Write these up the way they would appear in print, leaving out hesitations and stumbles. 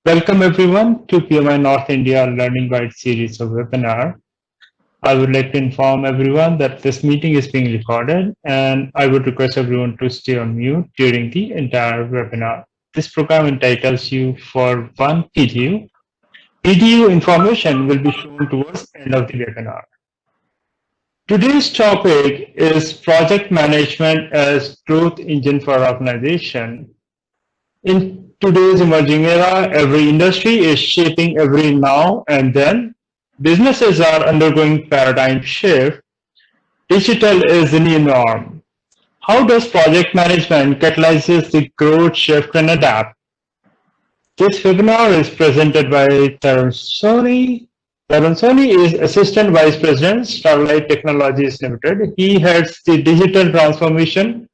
Welcome everyone to PMI North India Learning Guide series of webinar. I would like to inform everyone that this meeting is being recorded and I would request everyone to stay on mute during the entire webinar. This program entitles you for one PDU. PDU information will be shown towards the end of the webinar. Today's topic is project management as growth engine for organization. In today's emerging era, every industry is shaping every now and then. Businesses are undergoing paradigm shift. Digital is the new norm. How does project management catalyzes the growth shift and adapt? This webinar is presented by Tarun Soni. Tarun Soni is Assistant Vice President, Starlight Technologies Limited. He heads the digital transformation,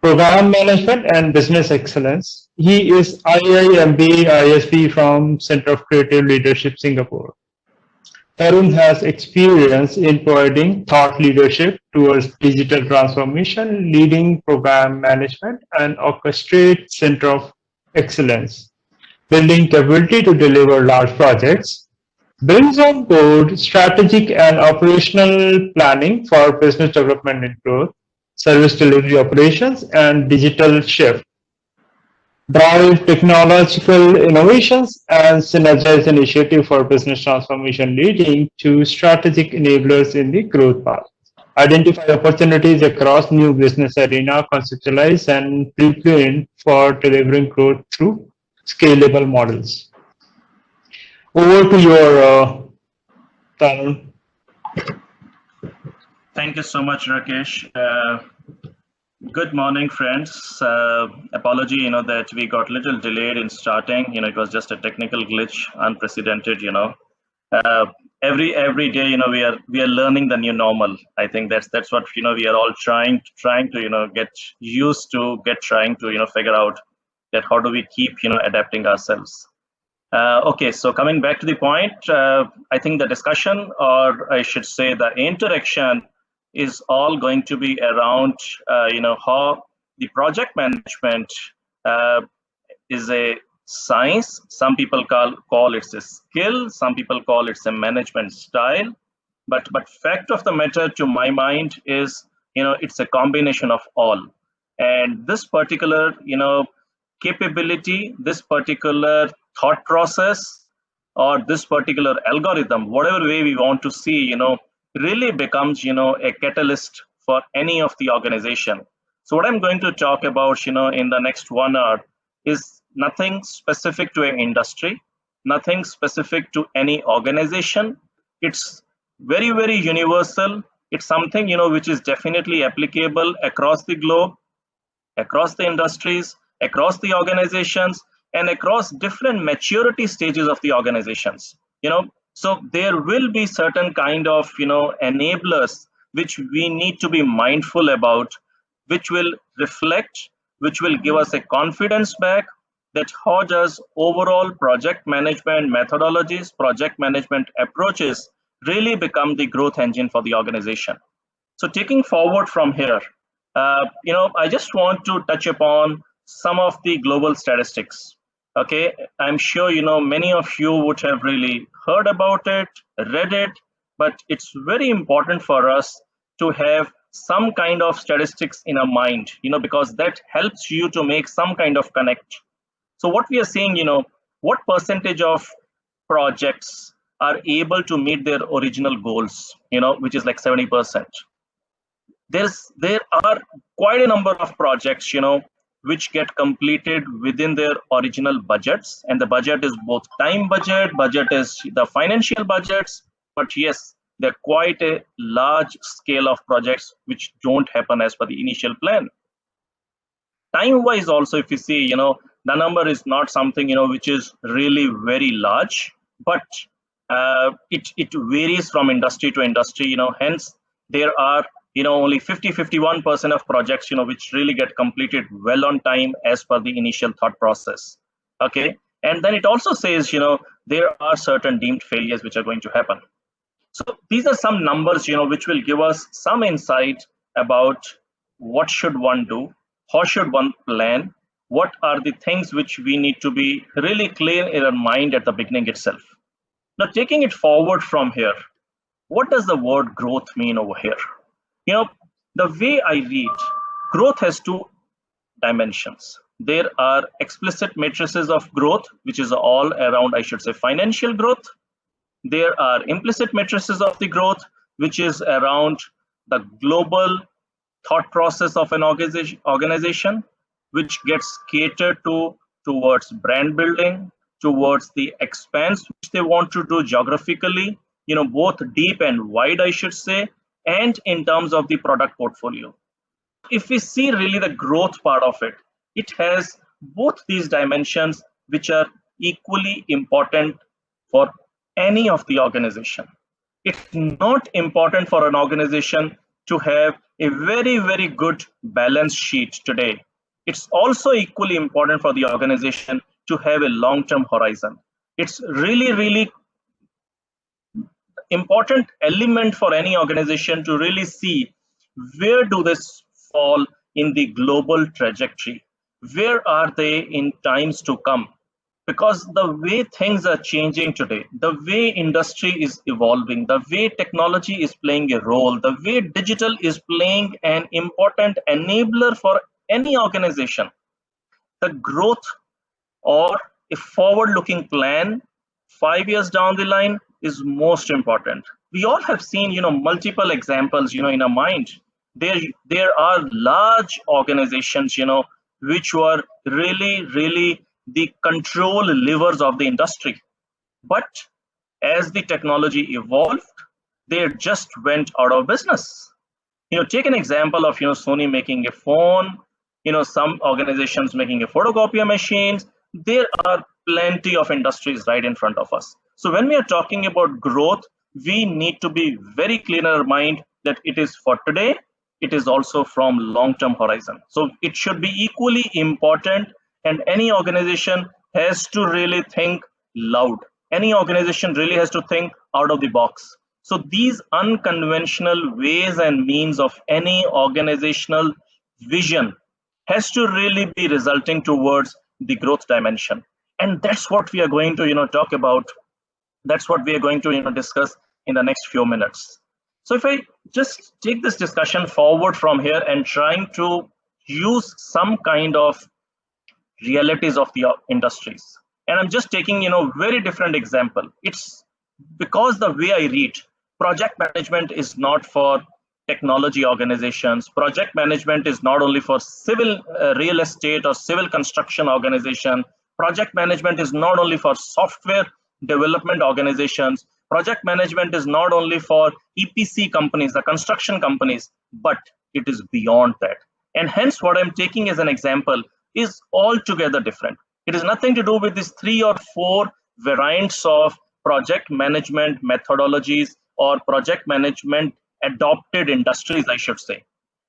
program management, and business excellence. He is IIMB ISP from Center of Creative Leadership, Singapore. Tarun has experience in providing thought leadership towards digital transformation, leading program management, and orchestrate Center of Excellence, building capability to deliver large projects, brings on board strategic and operational planning for business development and growth, service delivery operations, and digital shift, drive technological innovations, and synergize initiative for business transformation, leading to strategic enablers in the growth path. Identify opportunities across new business arena, conceptualize and blueprint for delivering growth through scalable models. Over to your Tarun. Thank you so much, Rakesh. Good morning, friends. Apology, that we got a little delayed in starting. It was just a technical glitch, unprecedented. Every day, we are learning the new normal. I think that's what we are all trying to get used to, trying to figure out that how do we keep adapting ourselves. Okay, so coming back to the point, I think the discussion, or I should say the interaction, is all going to be around how the project management is a science. Some people call it a skill, some people call it a management style, but fact of the matter, to my mind, is it's a combination of all. And this particular capability, this particular thought process, or this particular algorithm, whatever way we want to see, really becomes a catalyst for any of the organization. So what I'm going to talk about in the next 1 hour is nothing specific to an industry, nothing specific to any organization. It's very, very universal. It's something which is definitely applicable across the globe, across the industries, across the organizations, and across different maturity stages of the organizations. So there will be certain kind of enablers which we need to be mindful about, which will reflect, which will give us a confidence back that how does overall project management methodologies, project management approaches really become the growth engine for the organization. So taking forward from here, I just want to touch upon some of the global statistics. Okay, I'm sure many of you would have really heard about it, read it, but it's very important for us to have some kind of statistics in our mind, because that helps you to make some kind of connect. So what we are saying, what percentage of projects are able to meet their original goals, which is like 70%. There are quite a number of projects, which get completed within their original budgets, and the budget is both time budget is the financial budgets, but yes, they're quite a large scale of projects which don't happen as per the initial plan. Time wise also, if you see, the number is not something which is really very large, but it varies from industry to industry. Hence there are only 51% of projects which really get completed well on time as per the initial thought process. Okay, and then it also says there are certain deemed failures which are going to happen. So these are some numbers which will give us some insight about what should one do, how should one plan, what are the things which we need to be really clear in our mind at the beginning itself. Now, taking it forward from here, what does the word growth mean over here? You know, the way I read, growth has two dimensions. There are explicit matrices of growth, which is all around, I should say, financial growth. There are implicit matrices of the growth, which is around the global thought process of an organization, which gets catered to towards brand building, towards the expanse which they want to do geographically, both deep and wide, I should say, and in terms of the product portfolio. If we see really the growth part of it, it has both these dimensions which are equally important for any of the organization. It's not important for an organization to have a very, very good balance sheet today. It's also equally important for the organization to have a long-term horizon. It's really, really important element for any organization to really see where do they fall in the global trajectory. Where are they in times to come? Because the way things are changing today, the way industry is evolving, the way technology is playing a role, the way digital is playing an important enabler for any organization, the growth or a forward-looking plan 5 years down the line is most important. We all have seen, multiple examples, in our mind. There are large organizations, which were really, really the control levers of the industry. But as the technology evolved, they just went out of business. Take an example of, Sony making a phone, some organizations making a photocopier machines. There are plenty of industries right in front of us. So when we are talking about growth, we need to be very clear in our mind that it is for today, it is also from long-term horizon. So it should be equally important, and any organization has to really think loud. Any organization really has to think out of the box. So these unconventional ways and means of any organizational vision has to really be resulting towards the growth dimension. And that's what we are going to talk about. That's what we are going to discuss in the next few minutes. So if I just take this discussion forward from here and trying to use some kind of realities of the industries, and I'm just taking very different example. It's because the way I read, project management is not for technology organizations. Project management is not only for civil real estate or civil construction organization. Project management is not only for software development organizations. Project management is not only for EPC companies, the construction companies, but it is beyond that. And hence what I'm taking as an example is altogether different. It is nothing to do with these 3 or 4 variants of project management methodologies or project management adopted industries, I should say.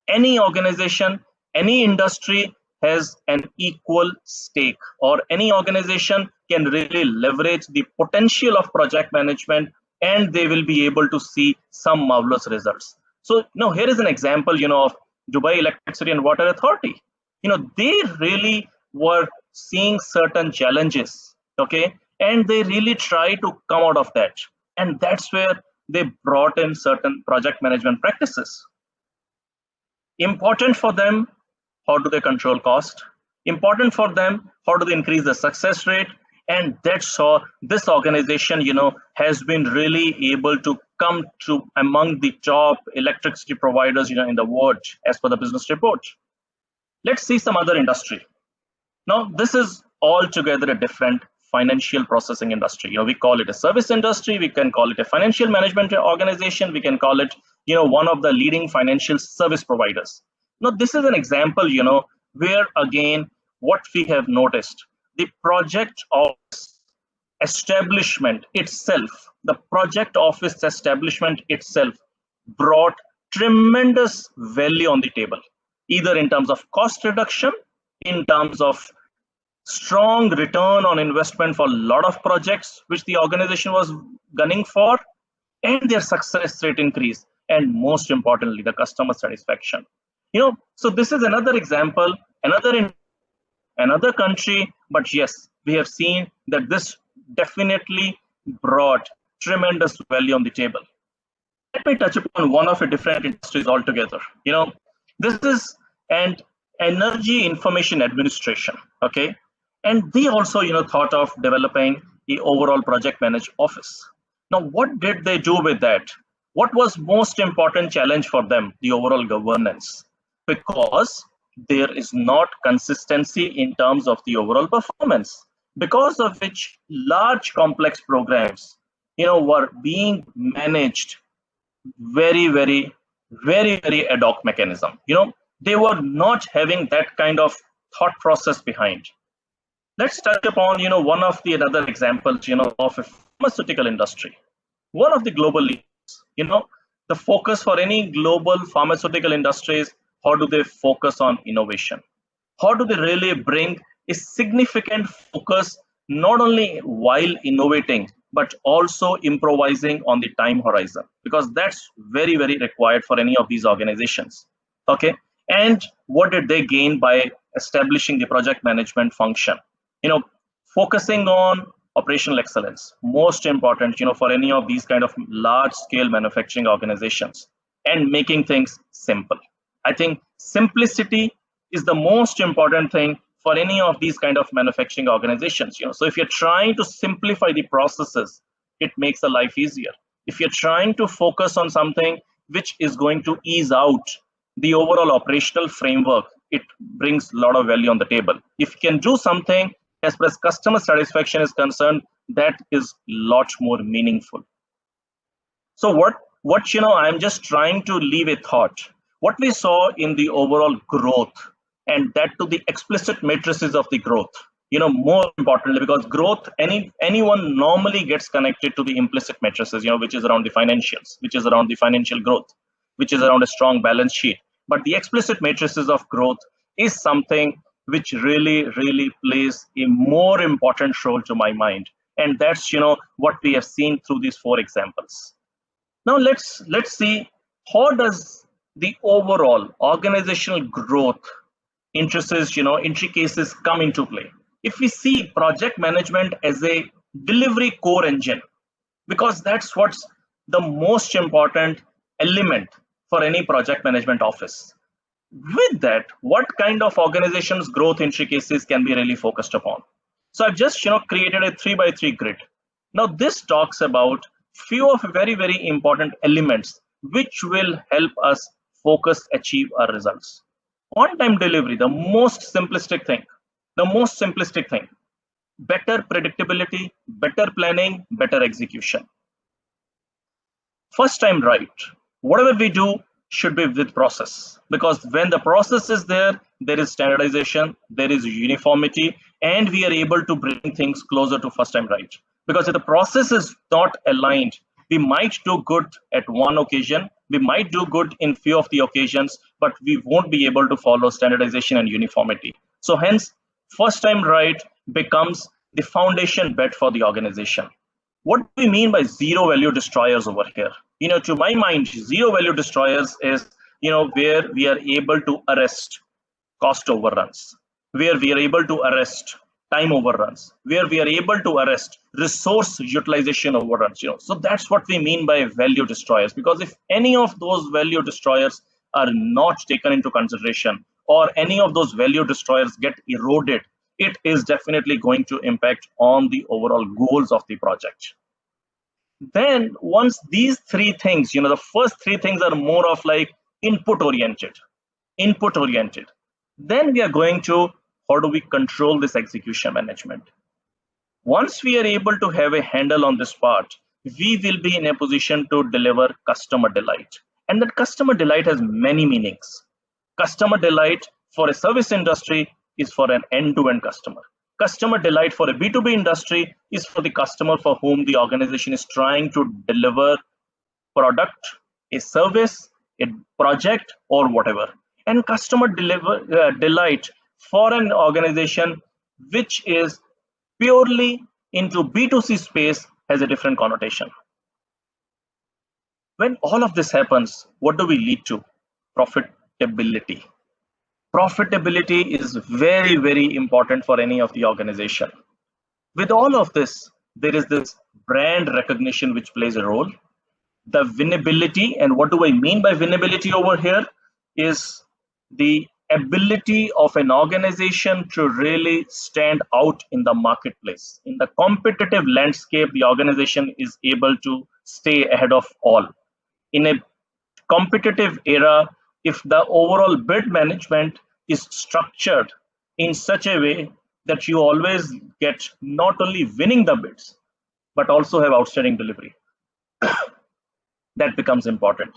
Any organization, any industry has an equal stake, or any organization can really leverage the potential of project management, and they will be able to see some marvelous results. So now here is an example, of Dubai Electricity and Water Authority. They really were seeing certain challenges, okay, and they really try to come out of that. And that's where they brought in certain project management practices. Important for them, how do they control cost? Important for them, how do they increase the success rate? And that's how this organization, has been really able to come to among the top electricity providers, in the world, as per the business report. Let's see some other industry. Now, this is altogether a different financial processing industry. We call it a service industry. We can call it a financial management organization. We can call it, one of the leading financial service providers. Now, this is an example, where again, what we have noticed, the project office establishment itself, the project office establishment itself brought tremendous value on the table, either in terms of cost reduction, in terms of strong return on investment for a lot of projects which the organization was gunning for, and their success rate increase, and most importantly, the customer satisfaction. So this is another example, another country, but yes, we have seen that this definitely brought tremendous value on the table. Let me touch upon one of the different industries altogether. This is an energy information administration, okay? And they also, thought of developing the overall project managed office. Now, what did they do with that? What was most important challenge for them? The overall governance, because there is not consistency in terms of the overall performance, because of which large complex programs, were being managed very ad hoc mechanism. They were not having that kind of thought process behind. Let's touch upon one of the another examples of a pharmaceutical industry, one of the global leaders. The focus for any global pharmaceutical industries, how do they focus on innovation? How do they really bring a significant focus not only while innovating but also improvising on the time horizon, because that's very required for any of these organizations, okay? And what did they gain by establishing the project management function? Focusing on operational excellence, most important for any of these kind of large scale manufacturing organizations, and making things simple. I think simplicity is the most important thing for any of these kind of manufacturing organizations. So if you're trying to simplify the processes, it makes the life easier. If you're trying to focus on something which is going to ease out the overall operational framework, it brings a lot of value on the table. If you can do something as far as customer satisfaction is concerned, that is lot more meaningful. So what I'm just trying to leave a thought. What we saw in the overall growth, and that to the explicit matrices of the growth, more importantly, because growth, anyone normally gets connected to the implicit matrices, which is around the financials, which is around the financial growth, which is around a strong balance sheet. But the explicit matrices of growth is something which really plays a more important role to my mind. And that's, what we have seen through these 4 examples. Now let's see, how does the overall organizational growth intricacies come into play. If we see project management as a delivery core engine, because that's what's the most important element for any project management office. With that, what kind of organization's growth intricacies can be really focused upon? So I've just created a 3x3 grid. Now this talks about few of very important elements which will help us achieve our results. On-time delivery, the most simplistic thing, better predictability, better planning, better execution. First time right, whatever we do should be with process, because when the process is there is standardization, there is uniformity, and we are able to bring things closer to first time right. Because if the process is not aligned, we might do good at one occasion, we might do good in few of the occasions, but we won't be able to follow standardization and uniformity. So hence, first time right becomes the foundation bet for the organization. What do we mean by zero value destroyers over here? To my mind, zero value destroyers is, where we are able to arrest cost overruns, where we are able to arrest time overruns, where we are able to arrest resource utilization overruns. So that's what we mean by value destroyers, because if any of those value destroyers are not taken into consideration, or any of those value destroyers get eroded, it is definitely going to impact on the overall goals of the project. Then once these 3 things, the first 3 things are more of like input oriented, then we are going to, how do we control this execution management? Once we are able to have a handle on this part, we will be in a position to deliver customer delight. And that customer delight has many meanings. Customer delight for a service industry is for an end-to-end customer. Customer delight for a B2B industry is for the customer for whom the organization is trying to deliver product, a service, a project, or whatever. And customer delight for an organization which is purely into B2C space has a different connotation. When all of this happens, what do we lead to? Profitability. Profitability is very, very important for any of the organization. With all of this, there is this brand recognition which plays a role. The winnability, and what do I mean by winnability over here, is the ability of an organization to really stand out in the marketplace. In the competitive landscape, the organization is able to stay ahead of all. In a competitive era, if the overall bid management is structured in such a way that you always get not only winning the bids, but also have outstanding delivery, that becomes important.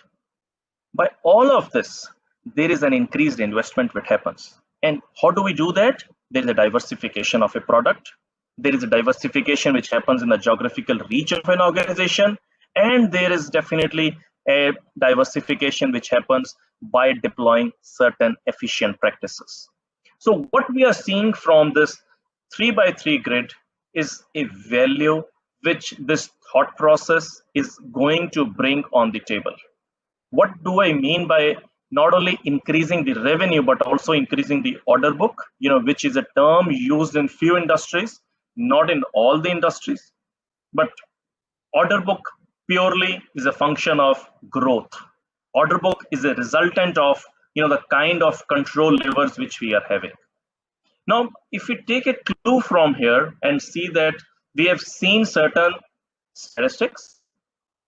By all of this, there is an increased investment which happens. And how do we do that? There is a diversification of a product. There is a diversification which happens in the geographical reach of an organization. And there is definitely a diversification which happens by deploying certain efficient practices. So what we are seeing from this 3x3 grid is a value which this thought process is going to bring on the table. What do I mean by not only increasing the revenue, but also increasing the order book, which is a term used in few industries, not in all the industries, but order book purely is a function of growth. Order book is a resultant of the kind of control levers which we are having. Now, if we take a clue from here and see that we have seen certain statistics,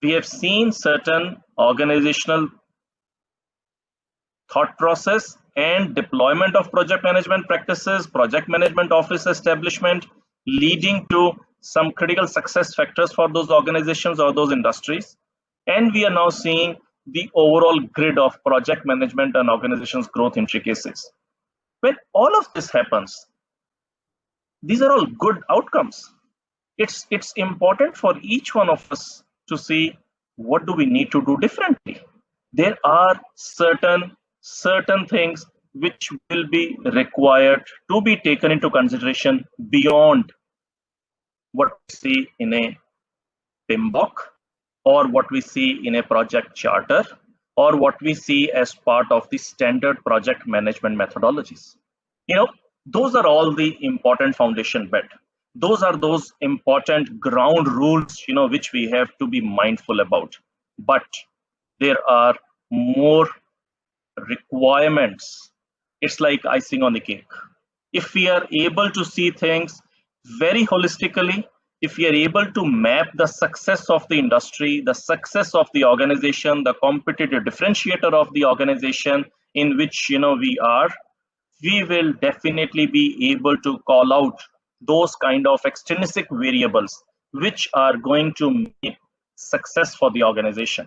we have seen certain organizational thought process and deployment of project management practices, project management office establishment, leading to some critical success factors for those organizations or those industries. And we are now seeing the overall grid of project management and organizations' growth intricacies. When all of this happens, these are all good outcomes. It's important for each one of us to see what do we need to do differently. There are certain things which will be required to be taken into consideration beyond what we see in a PMBOK or what we see in a project charter or what we see as part of the standard project management methodologies. Those are all the important foundation bed. Those are those important ground rules, which we have to be mindful about. But there are more requirements. It's like icing on the cake. If we are able to see things very holistically, if we are able to map the success of the industry, the success of the organization, the competitive differentiator of the organization in which we are, we will definitely be able to call out those kind of extrinsic variables which are going to make success for the organization.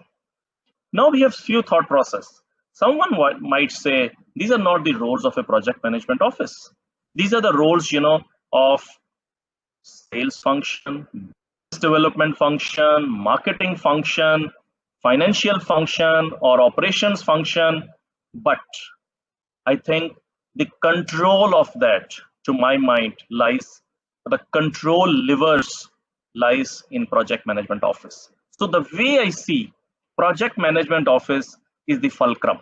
Now we have few thought process. Someone might say these are not the roles of a project management office. These are the roles of sales function, business development function, marketing function, financial function, or operations function. But I think the control of that, to my mind, lies, the control levers lies in project management office. So the way I see project management office is the fulcrum.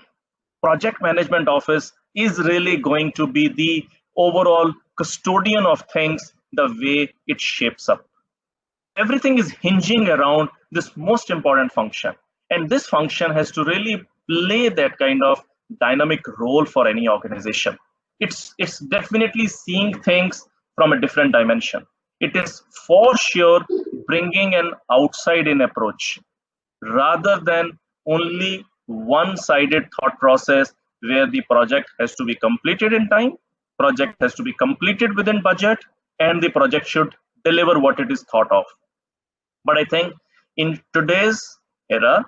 Project management office is really going to be the overall custodian of things, the way it shapes up. Everything is hinging around this most important function. And this function has to really play that kind of dynamic role for any organization. It's definitely seeing things from a different dimension. It is for sure bringing an outside-in approach rather than only one-sided thought process where the project has to be completed in time, project has to be completed within budget, and the project should deliver what it is thought of. But I think in today's era,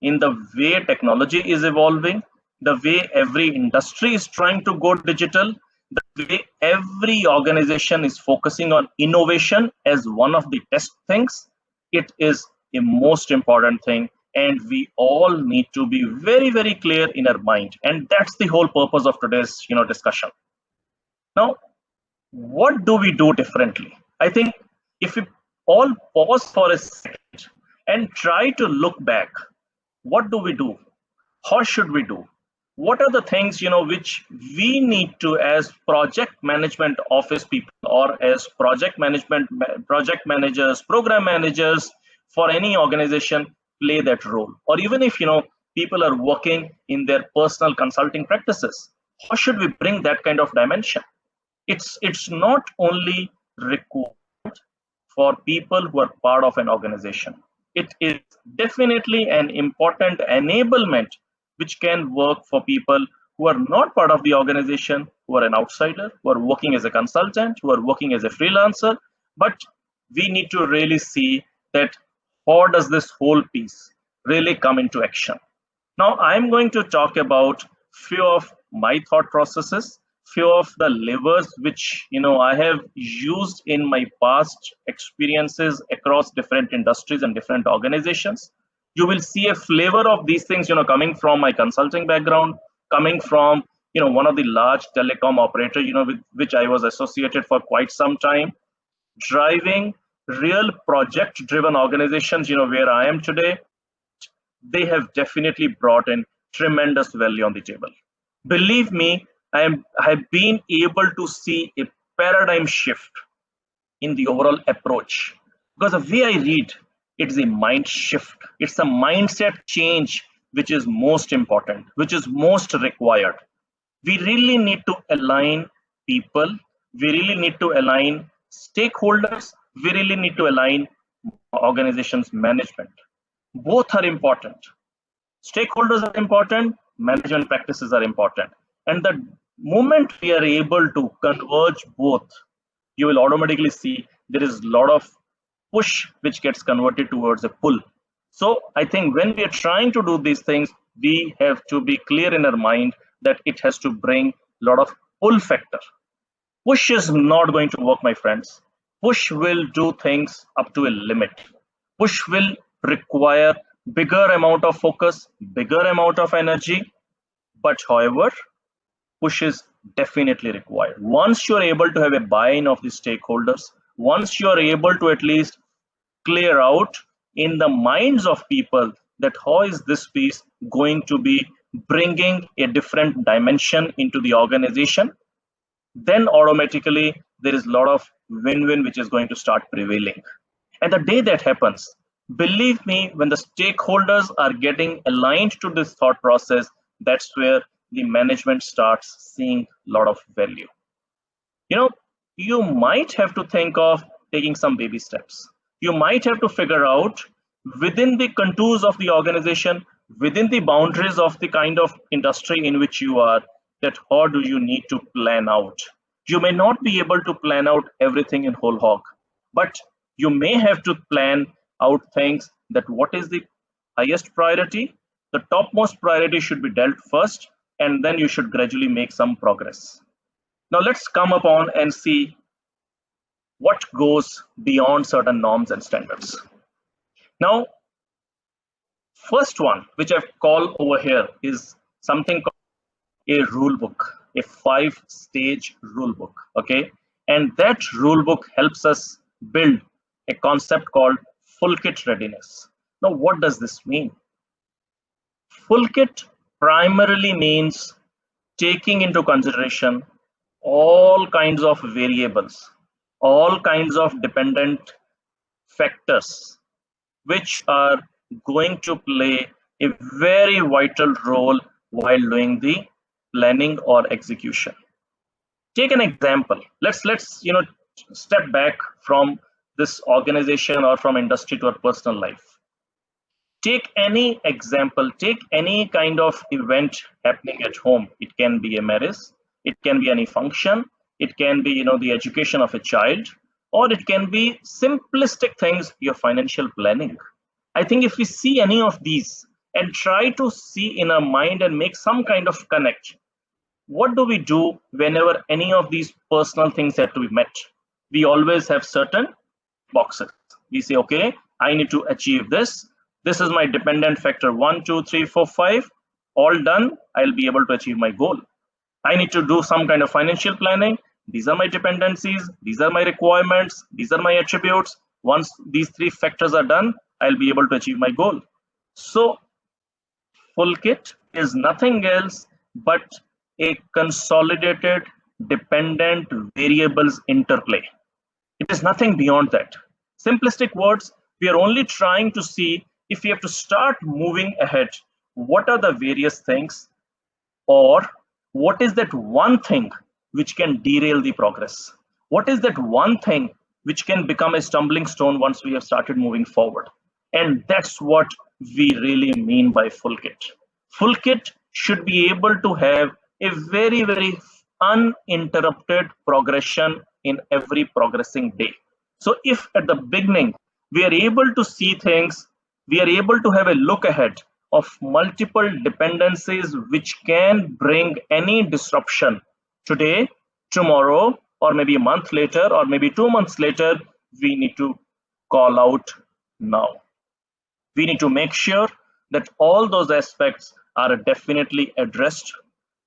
in the way technology is evolving, the way every industry is trying to go digital, the way every organization is focusing on innovation as one of the best things, it is a most important thing. And we all need to be very, very clear in our mind. And that's the whole purpose of today's discussion. Now, what do we do differently? I think if we all pause for a second and try to look back, what do we do? How should we do? what are the things, which we need to, as project management office people or as project managers, program managers for any organization, play that role? Or even if, people are working in their personal consulting practices, how should we bring that kind of dimension? It's not only required for people who are part of an organization. It is definitely an important enablement which can work for people who are not part of the organization, who are an outsider, who are working as a consultant, who are working as a freelancer. But we need to really see that how does this whole piece really come into action. Now, I'm going to talk about few of my thought processes, few of the levers which I have used in my past experiences across different industries and different organizations. You will see a flavor of these things, coming from my consulting background, coming from one of the large telecom operators, with which I was associated for quite some time, driving real project-driven organizations, where I am today. They have definitely brought in tremendous value on the table. Believe me, I have been able to see a paradigm shift in the overall approach, because the way I read, it's a mind shift. It's a mindset change which is most important, which is most required. We really need to align people. We really need to align stakeholders. We really need to align organizations management. Both are important. Stakeholders are important, management practices are important. And the moment we are able to converge both, you will automatically see there is a lot of push which gets converted towards a pull. So I think when we are trying to do these things, we have to be clear in our mind that it has to bring a lot of pull factor. Push is not going to work, my friends. Push will do things up to a limit. Push will require bigger amount of focus, bigger amount of energy. But however, push is definitely required. Once you're able to have a buy-in of the stakeholders, once you're able to at least clear out in the minds of people that how is this piece going to be bringing a different dimension into the organization, then automatically there is a lot of win-win which is going to start prevailing. And the day that happens, believe me, when the stakeholders are getting aligned to this thought process, that's where the management starts seeing a lot of value. You might have to think of taking some baby steps. You might have to figure out within the contours of the organization, within the boundaries of the kind of industry in which you are, that how do you need to plan out. You may not be able to plan out everything in whole hog, but you may have to plan out things that what is the highest priority. The topmost priority should be dealt first, and then you should gradually make some progress. Now let's come upon and see what goes beyond certain norms and standards. Now, first one, which I've called over here, is something called a rule book, a 5-stage rule book. Okay, and that rule book helps us build a concept called full kit readiness. Now, what does this mean? Full kit primarily means taking into consideration all kinds of variables, all kinds of dependent factors, which are going to play a very vital role while doing the planning or execution. Take an example. Let's step back from this organization or from industry to our personal life. Take any example, take any kind of event happening at home. It can be a marriage, it can be any function, it can be the education of a child, or it can be simplistic things, your financial planning. I think if we see any of these and try to see in our mind and make some kind of connect, what do we do whenever any of these personal things have to be met? We always have certain boxes. We say, okay, I need to achieve this. This is my dependent factor 1, 2, 3, 4, 5. All done, I'll be able to achieve my goal. I need to do some kind of financial planning. These are my dependencies. These are my requirements. These are my attributes. Once these 3 factors are done, I'll be able to achieve my goal. So full kit is nothing else but a consolidated dependent variables interplay. It is nothing beyond that. Simplistic words, we are only trying to see if we have to start moving ahead, what are the various things, or what is that one thing which can derail the progress? What is that one thing which can become a stumbling stone once we have started moving forward? And that's what we really mean by full kit. Full kit should be able to have a very, very uninterrupted progression in every progressing day. So if at the beginning we are able to see things, we are able to have a look ahead of multiple dependencies which can bring any disruption today, tomorrow, or maybe a month later, or maybe 2 months later, we need to call out now. We need to make sure that all those aspects are definitely addressed.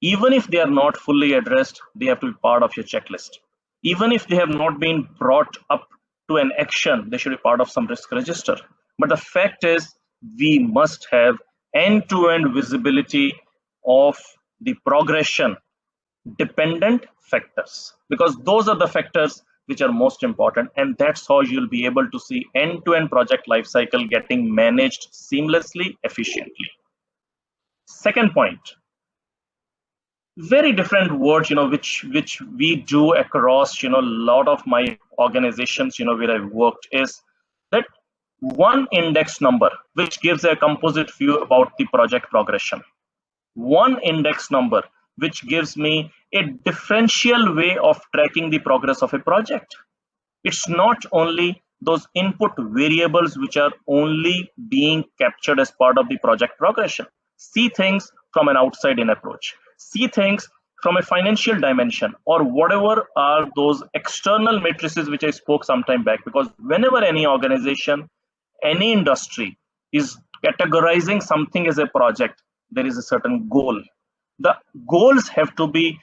Even if they are not fully addressed, they have to be part of your checklist. Even if they have not been brought up to an action, they should be part of some risk register. But the fact is, we must have end-to-end visibility of the progression dependent factors, because those are the factors which are most important, and that's how you'll be able to see end-to-end project lifecycle getting managed seamlessly, efficiently. Second point, very different words, which we do across, a lot of my organizations, where I've worked, is that one index number which gives a composite view about the project progression. One index number which gives me a differential way of tracking the progress of a project. It's not only those input variables which are only being captured as part of the project progression. See things from an outside-in approach. See things from a financial dimension, or whatever are those external matrices which I spoke some time back. Because whenever any organization, any industry is categorizing something as a project, there is a certain goal. The goals have to be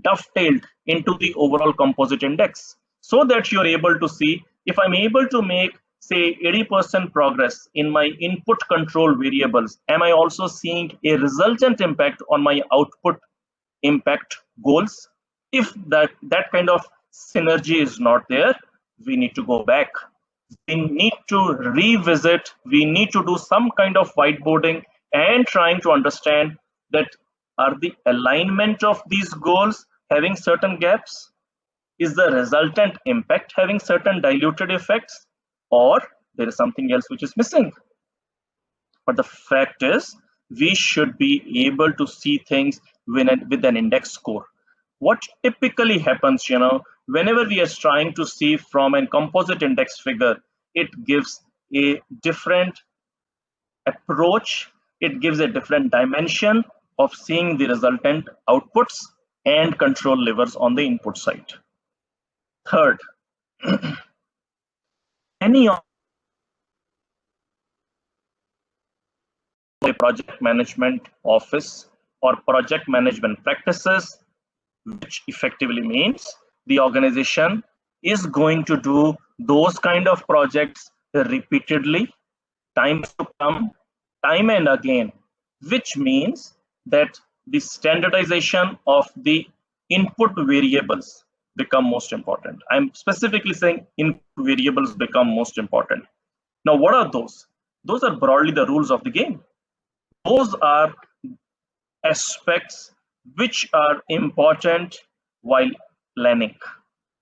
dovetailed into the overall composite index, so that you're able to see, if I'm able to make, say, 80% progress in my input control variables, am I also seeing a resultant impact on my output impact goals? If that kind of synergy is not there, we need to go back. We need to revisit, we need to do some kind of whiteboarding and trying to understand that, are the alignment of these goals having certain gaps? Is the resultant impact having certain diluted effects, or there is something else which is missing? But the fact is, we should be able to see things with an index score. What typically happens, whenever we are trying to see from a composite index figure, it gives a different approach, it gives a different dimension of seeing the resultant outputs and control levers on the input side. Third, any of a project management office or project management practices, which effectively means the organization is going to do those kind of projects repeatedly, time to come, time and again, which means that the standardization of the input variables become most important. I'm specifically saying input variables become most important. Now, what are those? Those are broadly the rules of the game. Those are aspects which are important while planning.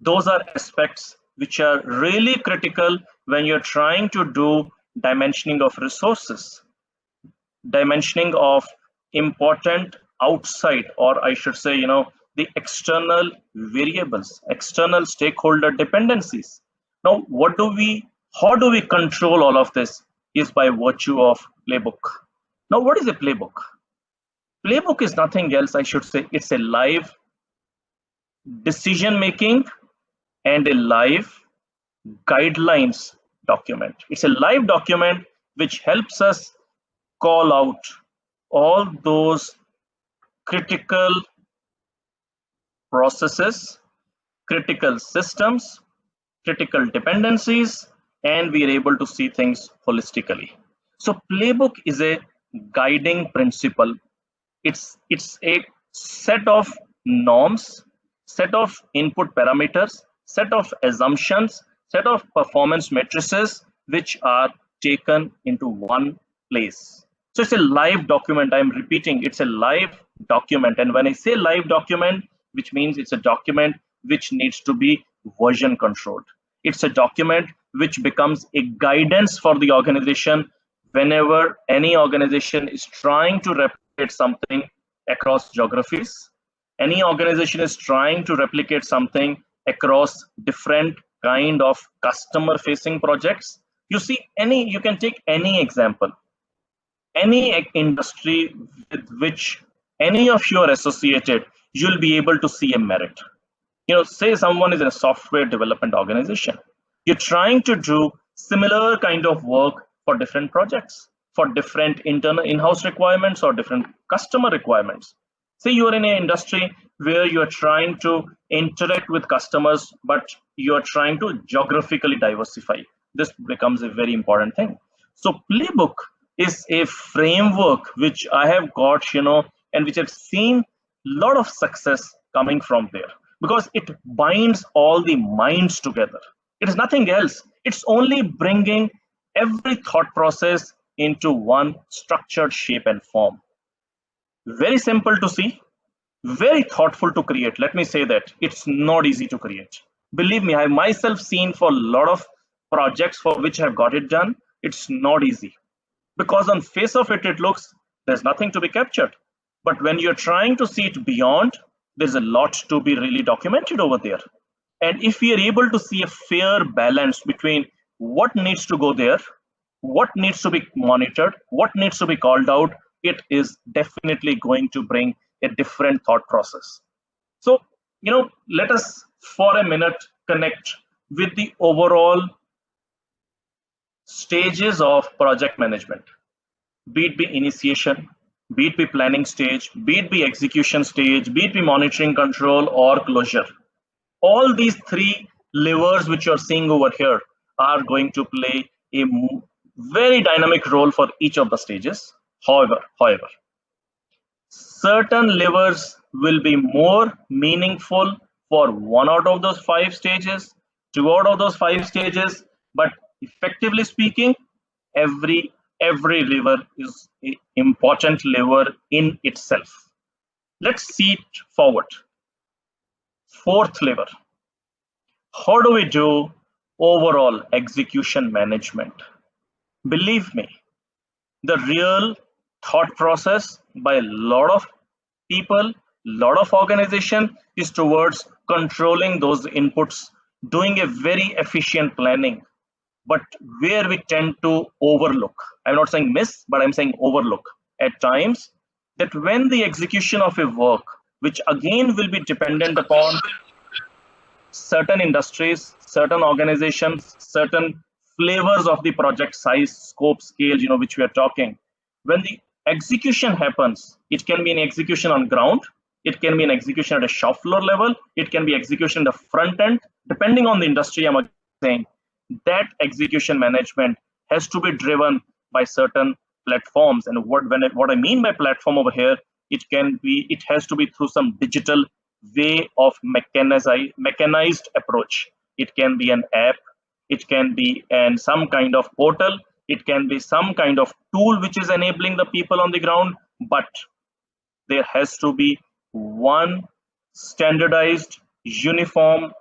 Those are aspects which are really critical when you're trying to do dimensioning of resources, dimensioning of important outside, or I should say, the external variables, external stakeholder dependencies. Now, how do we control all of this is by virtue of playbook. Now, what is a playbook? Playbook is nothing else, I should say, it's a live decision making and a live guidelines document. It's a live document which helps us call out all those critical processes, critical systems, critical dependencies, and we are able to see things holistically. So playbook is a guiding principle It's a set of norms, set of input parameters, set of assumptions, set of performance matrices which are taken into one place. So it's a live document. I'm repeating, it's a live document. And when I say live document, which means it's a document which needs to be version controlled. It's a document which becomes a guidance for the organization whenever any organization is trying to replicate something across geographies. Any organization is trying to replicate something across different kind of customer facing projects. You can take any example, any industry with which any of you are associated, you'll be able to see a merit. Say someone is in a software development organization, you're trying to do similar kind of work for different projects, for different internal in-house requirements or different customer requirements. Say you are in an industry where you are trying to interact with customers, but you are trying to geographically diversify. This becomes a very important thing. So Playbook is a framework which I have got, and which I've seen a lot of success coming from there, because it binds all the minds together. It is nothing else. It's only bringing every thought process into one structured shape and form. Very simple to see, very thoughtful to create. Let me say that it's not easy to create. Believe me, I myself seen for a lot of projects for which I've got it done. It's not easy, because on face of it, it looks there's nothing to be captured. But when you're trying to see it beyond, there's a lot to be really documented over there. And if we are able to see a fair balance between what needs to go there, what needs to be monitored, what needs to be called out, it is definitely going to bring a different thought process. So, let us for a minute connect with the overall stages of project management. Be it be initiation, be it be planning stage, be it be execution stage, be it be monitoring control or closure. All these three levers which you're seeing over here are going to play a very dynamic role for each of the stages. However, certain levers will be more meaningful for one out of those 5 stages, 2 out of those 5 stages, but effectively speaking, every lever is an important lever in itself. Let's see it forward. 4th lever. How do we do overall execution management? Believe me, the real thought process by a lot of people, lot of organization is towards controlling those inputs, doing a very efficient planning. But where we tend to overlook, I'm not saying miss, but I'm saying overlook at times, that when the execution of a work, which again will be dependent upon certain industries, certain organizations, certain flavors of the project size, scope, scale, which we are talking. When the execution happens, it can be an execution on ground, it can be an execution at a shop floor level, it can be execution at the front end, depending on the industry. I'm saying that execution management has to be driven by certain platforms. And what I mean by platform over here, it has to be through some digital way of mechanized approach. It can be an app, it can be some kind of portal, it can be some kind of tool which is enabling the people on the ground, but there has to be one standardized uniform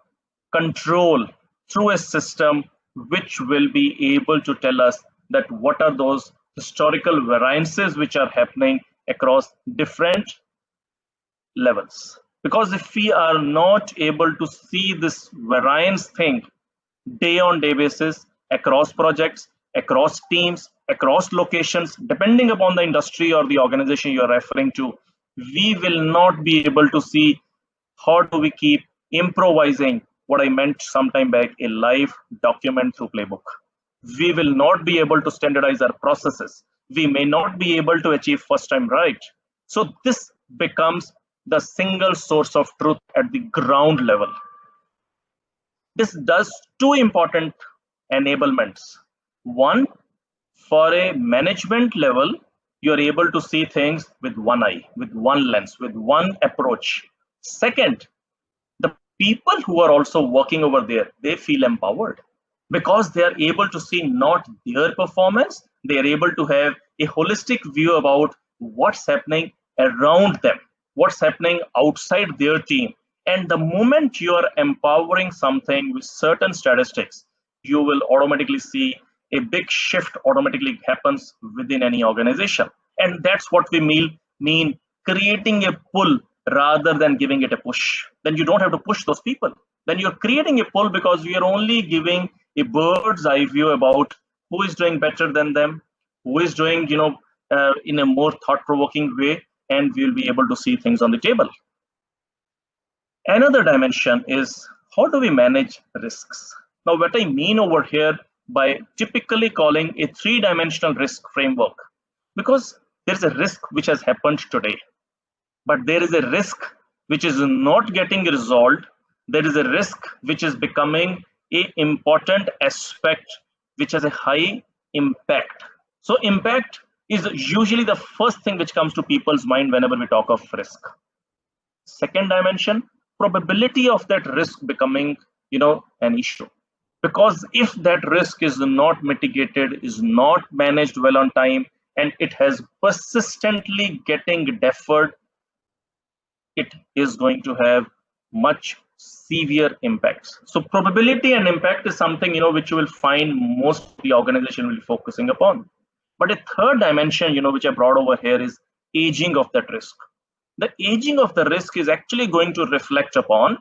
control through a system which will be able to tell us that what are those historical variances which are happening across different levels. Because if we are not able to see this variance thing day on day basis across projects, across teams, across locations, depending upon the industry or the organization you are referring to, we will not be able to see how do we keep improvising what I meant sometime back, a live document through Playbook. We will not be able to standardize our processes. We may not be able to achieve first time right. So this becomes the single source of truth at the ground level. This does 2 important enablements. One, for a management level, You are able to see things with one eye, with one lens, with one approach. Second, the people who are also working over there, they feel empowered because they are able to see not their performance, they are able to have a holistic view about what's happening around them, what's happening outside their team. And the moment you are empowering something with certain statistics, you will automatically see a big shift automatically happens within any organization. And that's what we mean creating a pull rather than giving it a push. Then you don't have to push those people. Then you're creating a pull because we are only giving a bird's eye view about who is doing better than them, who is doing, in a more thought-provoking way, and we'll be able to see things on the table. Another dimension is how do we manage risks? Now, what I mean over here by typically calling a three-dimensional risk framework, because there's a risk which has happened today, but there is a risk which is not getting resolved. There is a risk which is becoming an important aspect which has a high impact. So impact is usually the first thing which comes to people's mind whenever we talk of risk. Second dimension, probability of that risk becoming, an issue. Because if that risk is not mitigated, is not managed well on time, and it has persistently getting deferred, it is going to have much severe impacts. So probability and impact is something which you will find most of the organization will be focusing upon. But a third dimension which I brought over here is aging of that risk. The aging of the risk is actually going to reflect upon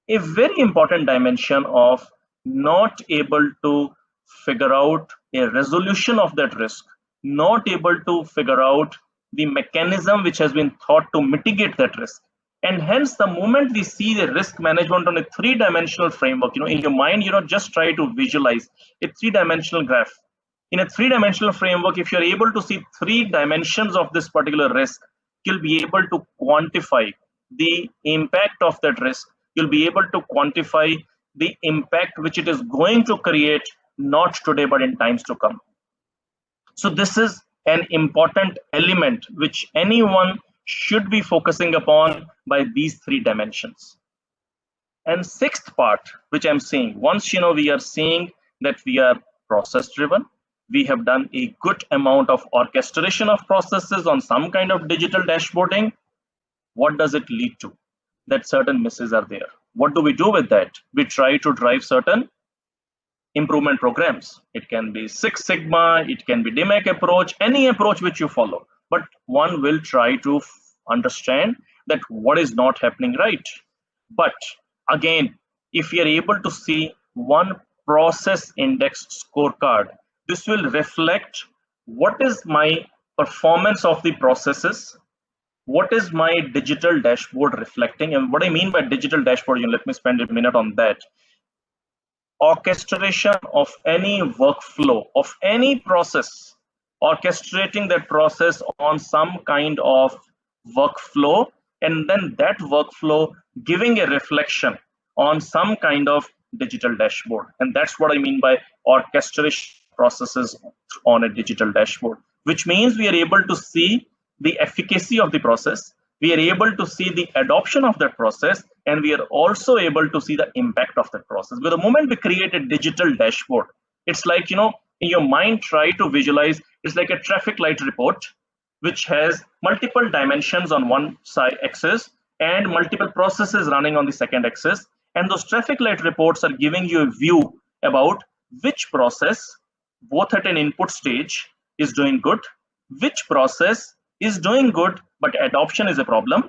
a very important dimension of not able to figure out a resolution of that risk, not able to figure out the mechanism which has been thought to mitigate that risk. And hence, the moment we see the risk management on a three-dimensional framework, in your mind, just try to visualize a three-dimensional graph. In a three-dimensional framework, if you're able to see three dimensions of this particular risk, you'll be able to quantify the impact of that risk. You'll be able to quantify the impact which it is going to create, not today, but in times to come. So this is an important element which anyone should be focusing upon by these three dimensions. And sixth part, which I'm seeing, once we are seeing that we are process driven, we have done a good amount of orchestration of processes on some kind of digital dashboarding. What does it lead to? That certain misses are there. What do we do with that? We try to drive certain improvement programs. It can be Six Sigma, it can be DMAIC approach, any approach which you follow. But one will try to understand that what is not happening right. But again, if you are able to see one process index scorecard, this will reflect what is my performance of the processes, what is my digital dashboard reflecting. And what I mean by digital dashboard, let me spend a minute on that. Orchestration of any workflow, of any process, orchestrating that process on some kind of workflow, and then that workflow giving a reflection on some kind of digital dashboard. And that's what I mean by orchestration processes on a digital dashboard, which means we are able to see the efficacy of the process, we are able to see the adoption of that process, and we are also able to see the impact of that process. But the moment we create a digital dashboard, it's like, in your mind, try to visualize, it's like a traffic light report, which has multiple dimensions on one side axis and multiple processes running on the second axis. And those traffic light reports are giving you a view about which process, both at an input stage, is doing good, which process is doing good, but adoption is a problem,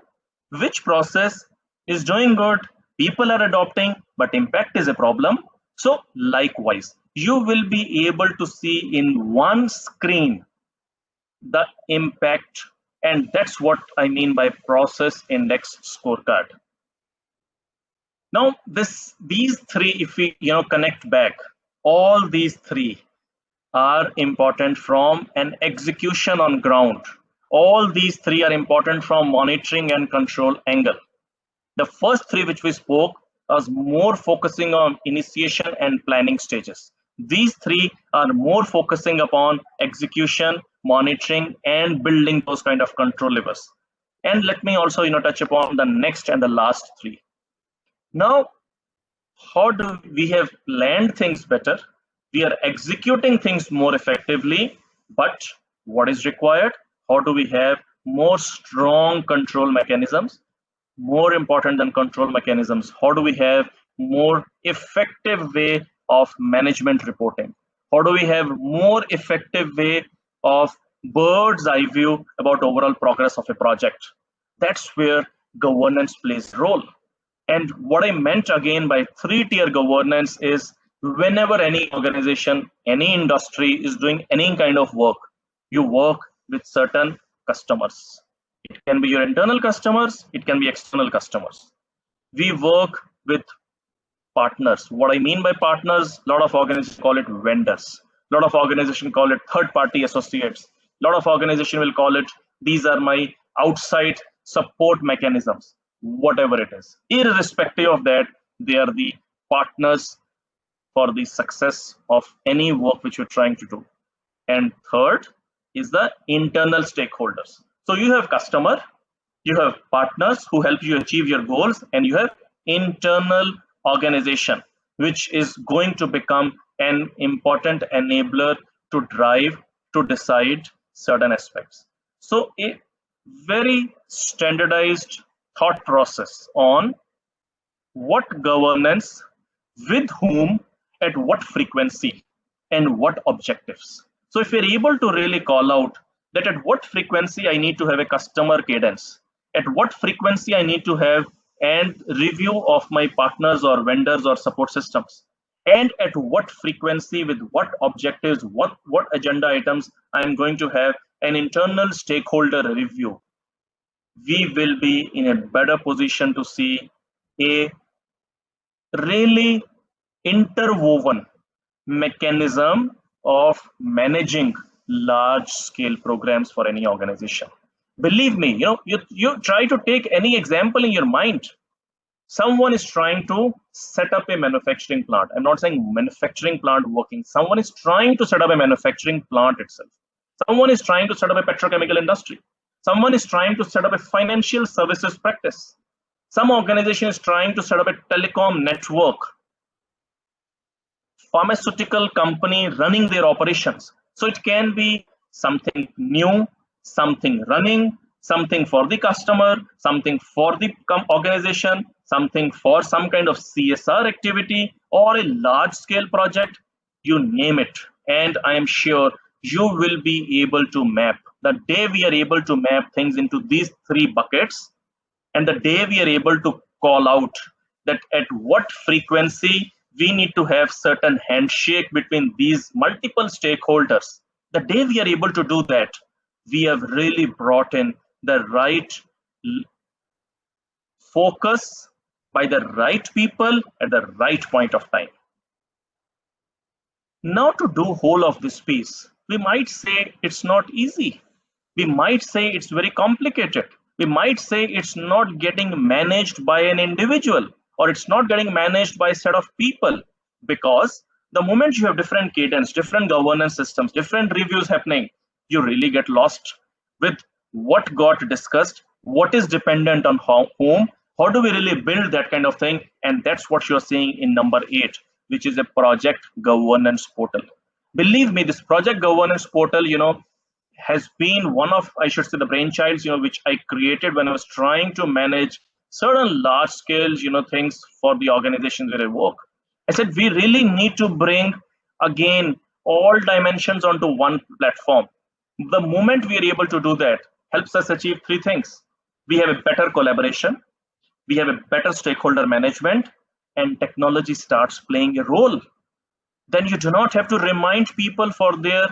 which process is doing good, people are adopting, but impact is a problem. So likewise, you will be able to see in one screen the impact, and that's what I mean by process index scorecard. Now, these three, if we connect back, all these three are important from an execution on ground. All these three are important from monitoring and control angle. The first three which we spoke was more focusing on initiation and planning stages. These three are more focusing upon execution, monitoring and building those kind of control levers. And let me also touch upon the next and the last three. Now, how do we have planned things better? We are executing things more effectively, but what is required? How do we have more strong control mechanisms? More important than control mechanisms, how do we have more effective way of management reporting? How do we have more effective way of bird's eye view about overall progress of a project? That's where governance plays a role. And what I meant again by 3-tier governance is whenever any organization, any industry is doing any kind of work, you work with certain customers. It can be your internal customers, it can be external customers. We work with partners. What I mean by partners, a lot of organizations call it vendors. A lot of organizations call it third-party associates. A lot of organizations will call it, these are my outside support mechanisms, whatever it is. Irrespective of that, they are the partners for the success of any work which you're trying to do. And third is the internal stakeholders. So you have customer, you have partners who help you achieve your goals, and you have internal organization, which is going to become an important enabler to drive, to decide certain aspects. So a very standardized thought process on what governance, with whom, at what frequency, and what objectives. So if we're able to really call out that at what frequency I need to have a customer cadence, at what frequency I need to have and review of my partners or vendors or support systems, and at what frequency with what objectives, what agenda items I'm going to have an internal stakeholder review, we will be in a better position to see a really interwoven mechanism of managing large scale programs for any organization. Believe me, you try to take any example in your mind. Someone is trying to set up a manufacturing plant. I'm not saying manufacturing plant working. Someone is trying to set up a manufacturing plant itself. Someone is trying to set up a petrochemical industry. Someone is trying to set up a financial services practice. Some organization is trying to set up a telecom network. Pharmaceutical company running their operations. So it can be something new, something running, something for the customer, something for the organization, something for some kind of CSR activity or a large scale project, you name it. And I am sure you will be able to map. The day we are able to map things into these three buckets, and the day we are able to call out that at what frequency we need to have certain handshake between these multiple stakeholders. The day we are able to do that, we have really brought in the right focus by the right people at the right point of time. Now to do whole of this piece, we might say it's not easy. We might say it's very complicated. We might say it's not getting managed by an individual, or it's not getting managed by a set of people, because the moment you have different cadence, different governance systems, different reviews happening, you really get lost with what got discussed, what is dependent on whom, how do we really build that kind of thing. And that's what you're seeing in number 8, which is a project governance portal. Believe me, this project governance portal, has been one of, I should say, the brainchilds, which I created when I was trying to manage certain large scale, things for the organizations where I work. I said, we really need to bring, again, all dimensions onto one platform. The moment we are able to do that, helps us achieve 3 things. We have a better collaboration, we have a better stakeholder management, and technology starts playing a role. Then you do not have to remind people for their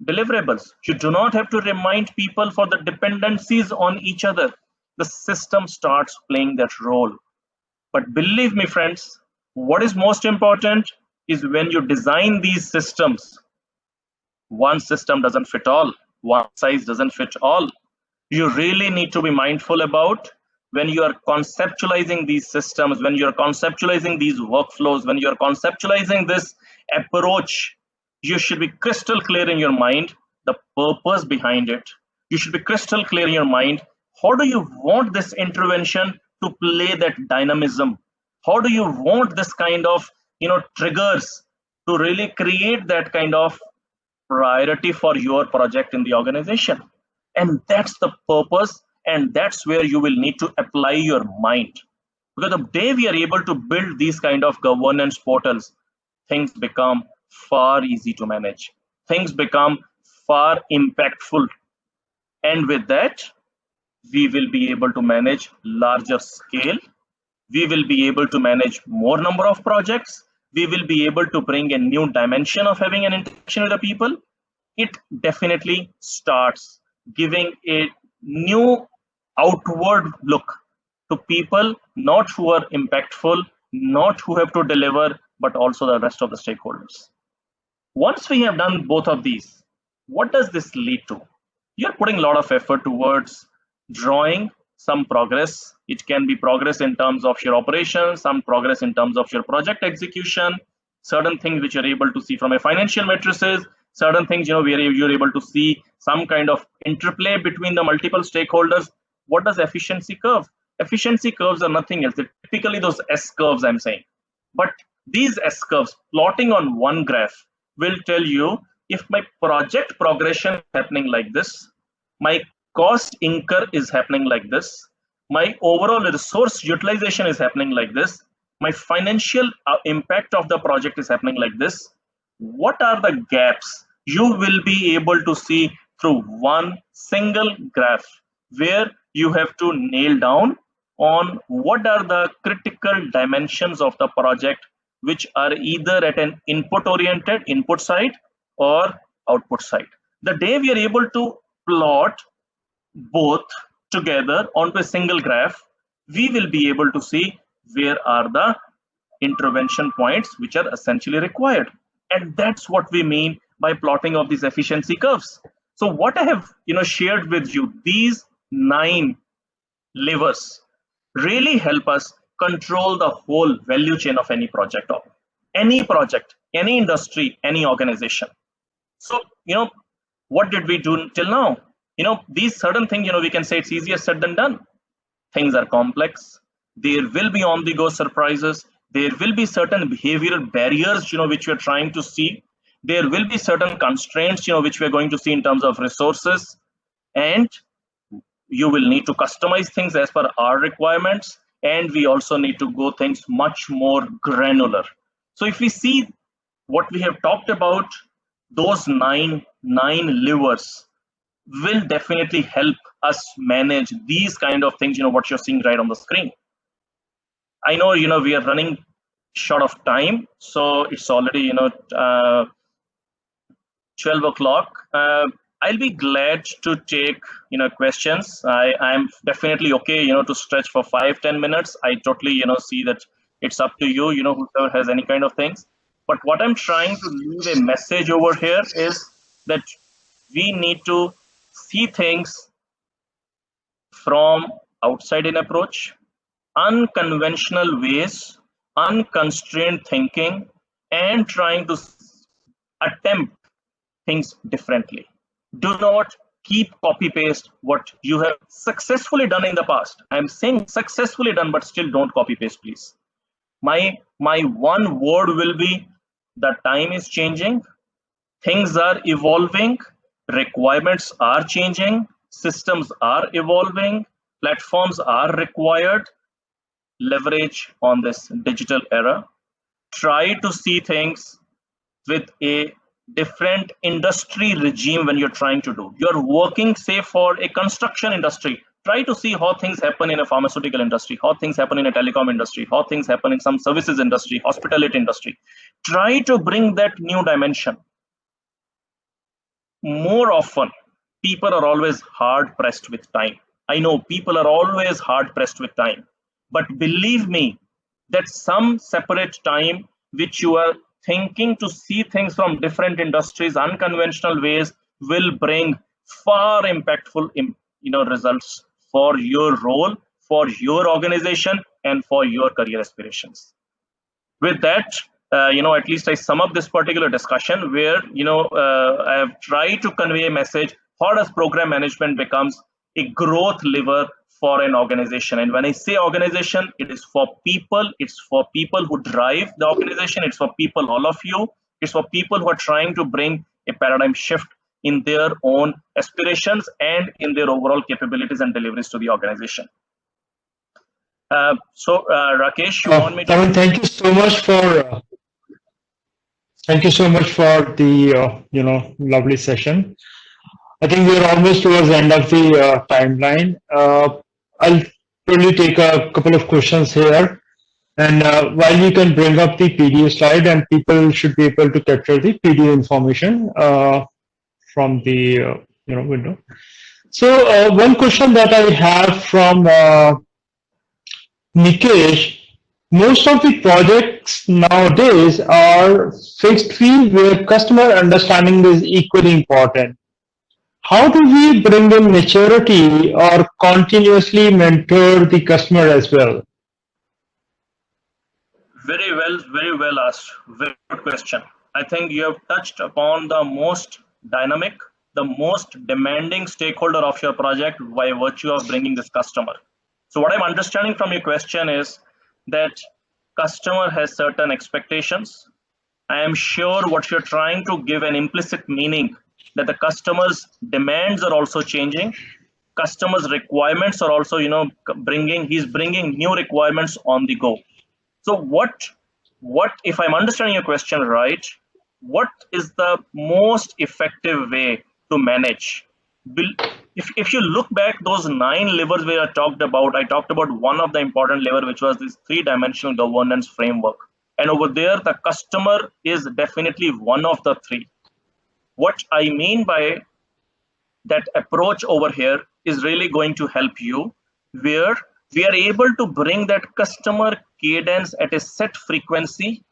deliverables. You do not have to remind people for the dependencies on each other. The system starts playing that role. But believe me, friends, what is most important is when you design these systems, one system doesn't fit all, one size doesn't fit all. You really need to be mindful about when you are conceptualizing these systems, when you're conceptualizing these workflows, when you're conceptualizing this approach, you should be crystal clear in your mind the purpose behind it. You should be crystal clear in your mind. How do you want this intervention to play that dynamism? How do you want this kind of triggers to really create that kind of priority for your project in the organization? And that's the purpose, and that's where you will need to apply your mind. Because the day we are able to build these kind of governance portals, things become far easy to manage. Things become far impactful. And with that, we will be able to manage larger scale. We will be able to manage more number of projects. We will be able to bring a new dimension of having an interaction with the people. It definitely starts giving a new outward look to people, not who are impactful, not who have to deliver, but also the rest of the stakeholders. Once we have done both of these, what does this lead to? You're putting a lot of effort towards drawing some progress. It can be progress in terms of your operations, some progress in terms of your project execution, certain things which you're able to see from a financial matrices, certain things where you're able to see some kind of interplay between the multiple stakeholders. What does efficiency curve? Efficiency curves are nothing else. They're typically those S curves I'm saying. But these S curves plotting on one graph will tell you if my project progression is happening like this, my cost incur is happening like this, my overall resource utilization is happening like this, my financial impact of the project is happening like this. What are the gaps? You will be able to see through one single graph where you have to nail down on what are the critical dimensions of the project, which are either at an input oriented input side or output side. The day we are able to plot both together onto a single graph, we will be able to see where are the intervention points which are essentially required. And that's what we mean by plotting of these efficiency curves. So what I have shared with you, these 9 levers really help us control the whole value chain of any project, any industry, any organization. So what did we do till now? These certain things, we can say it's easier said than done. Things are complex. There will be on-the-go surprises. There will be certain behavioral barriers, which we're trying to see. There will be certain constraints, which we're going to see in terms of resources. And you will need to customize things as per our requirements. And we also need to go things much more granular. So if we see what we have talked about, those nine levers will definitely help us manage these kind of things, what you're seeing right on the screen. I know, we are running short of time, so it's already, 12 o'clock. I'll be glad to take, questions. I'm definitely okay, to stretch for 5-10 minutes. I totally, see that it's up to you, whoever has any kind of things. But what I'm trying to leave a message over here is that we need to see things from outside in approach, unconventional ways, unconstrained thinking, and trying to attempt things differently. Do not keep copy paste what you have successfully done in the past. I'm saying successfully done, but still don't copy paste, please. My one word will be the time is changing, things are evolving, requirements are changing, systems are evolving, platforms are required. Leverage on this digital era. Try to see things with a different industry regime when you're trying to do. You're working, say, for a construction industry. Try to see how things happen in a pharmaceutical industry, how things happen in a telecom industry, how things happen in some services industry, hospitality industry. Try to bring that new dimension. More often, people are always hard pressed with time. I know people are always hard pressed with time. But believe me, that some separate time which you are thinking to see things from different industries, unconventional ways, will bring far impactful results for your role, for your organization, and for your career aspirations. With that, at least I sum up this particular discussion where, I have tried to convey a message. How does program management becomes a growth lever for an organization? And when I say organization, it is for people. It's for people who drive the organization. It's for people, all of you. It's for people who are trying to bring a paradigm shift in their own aspirations and in their overall capabilities and deliveries to the organization. Rakesh, you want me to? Tarun, thank you so much for the lovely session. I think we're almost towards the end of the timeline. I'll probably take a couple of questions here, and while you can bring up the PDF slide, and people should be able to capture the PDF information from the window. So one question that I have from Nikesh. Most of the projects nowadays are fixed fee where customer understanding is equally important. How do we bring in maturity or continuously mentor the customer as well? Very well asked. Very good question. I think you have touched upon the most dynamic, the most demanding stakeholder of your project by virtue of bringing this customer. So what I'm understanding from your question is that customer has certain expectations. I am sure what you're trying to give an implicit meaning that the customer's demands are also changing. Customers' requirements are also, he's bringing new requirements on the go. So what, if I'm understanding your question right, what is the most effective way to manage? If you look back, those 9 levers where I talked about one of the important lever, which was this 3-dimensional governance framework. And over there, the customer is definitely one of the 3. What I mean by that approach over here is really going to help you, where we are able to bring that customer cadence at a set frequency,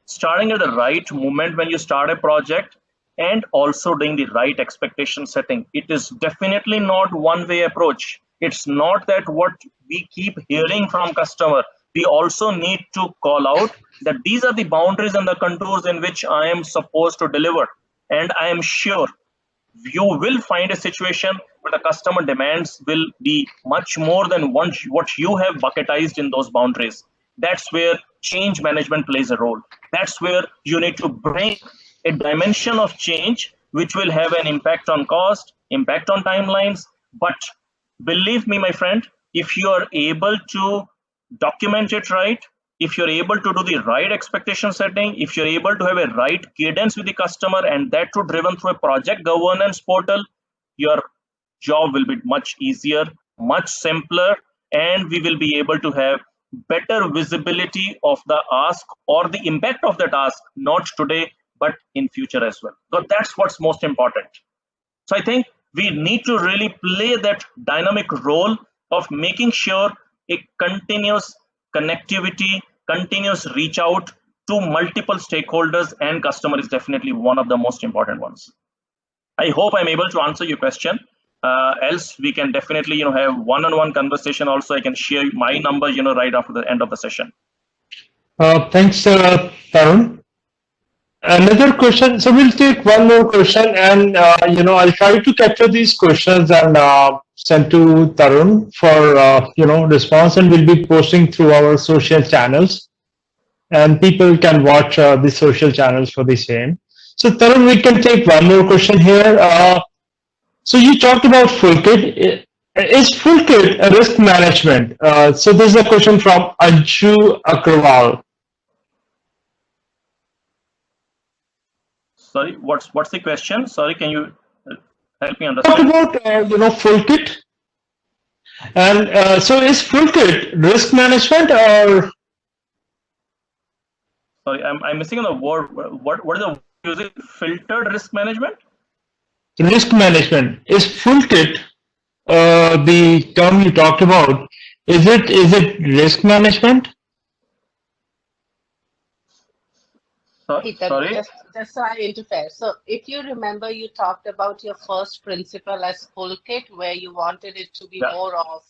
starting at the right moment when you start a project, and also doing the right expectation setting. It is definitely not one-way approach. It's not that what we keep hearing from customer. We also need to call out that these are the boundaries and the contours in which I am supposed to deliver. And I am sure you will find a situation where the customer demands will be much more than what you have bucketized in those boundaries. That's where change management plays a role. That's where you need to bring a dimension of change which will have an impact on cost, impact on timelines. But believe me, my friend, if you are able to document it right, if you're able to do the right expectation setting, if you're able to have a right cadence with the customer, and that too driven through a project governance portal, your job will be much easier, much simpler, and we will be able to have better visibility of the ask or the impact of that ask, not today, but in future as well. So that's what's most important. So I think we need to really play that dynamic role of making sure a continuous connectivity, continuous reach out to multiple stakeholders and customer is definitely one of the most important ones. I hope I'm able to answer your question. Else we can definitely have one-on-one conversation. Also, I can share my number right after the end of the session. Thanks, Tarun. Another question. So we'll take one more question, and I'll try to capture these questions and send to Tarun for response, and we'll be posting through our social channels, and people can watch the social channels for the same. So Tarun, we can take one more question here. So you talked about FullKit. Is FullKit a risk management? So this is a question from Anju Agrawal. Sorry, what's the question? Sorry, can you help me understand? Talk about FullKit, and so is FullKit risk management or? Sorry, I'm missing on the word. What is the using? Filtered risk management? Risk management is FullKit. The term you talked about, is it risk management? Sorry. Just so I interfere. So if you remember, you talked about your first principle as FullKit, where you wanted it to be more of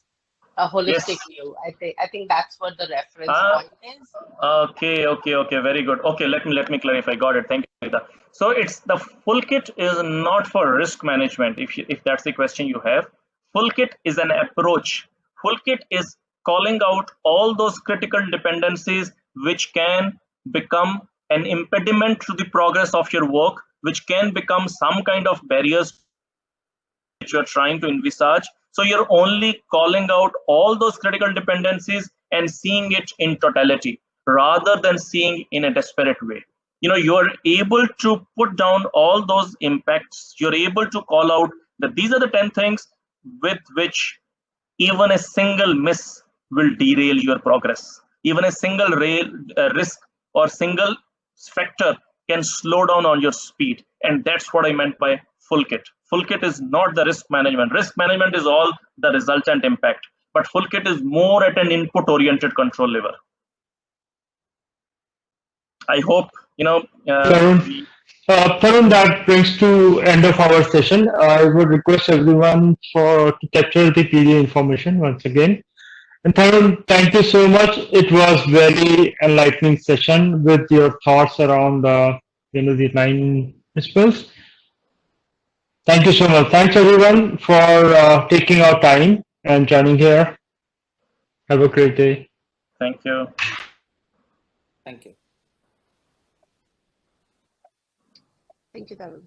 a holistic Yes. view. I think that's what the reference Ah, point is. okay. Very good. Okay, let me clarify. Got it. Thank you, Rita. So it's the full kit is not for risk management. If that's the question you have, full kit is an approach. Full kit is calling out all those critical dependencies which can become an impediment to the progress of your work, which can become some kind of barriers which you're trying to envisage. So you're only calling out all those critical dependencies and seeing it in totality rather than seeing in a disparate way. You're able to put down all those impacts. You're able to call out that these are the 10 things with which even a single miss will derail your progress. Even a single risk or single factor can slow down on your speed. And that's what I meant by full kit. Full kit is not the risk management. Risk management is all the resultant impact. But full kit is more at an input oriented control level. I hope, Tarun, Tarun, that brings to end of our session. I would request everyone to capture the PDF information once again. And Tarun, thank you so much. It was very enlightening session with your thoughts around the 9 principles. Thank you so much. Thanks everyone for taking our time and joining here. Have a great day. Thank you. Thank you. Thank you, Tarun.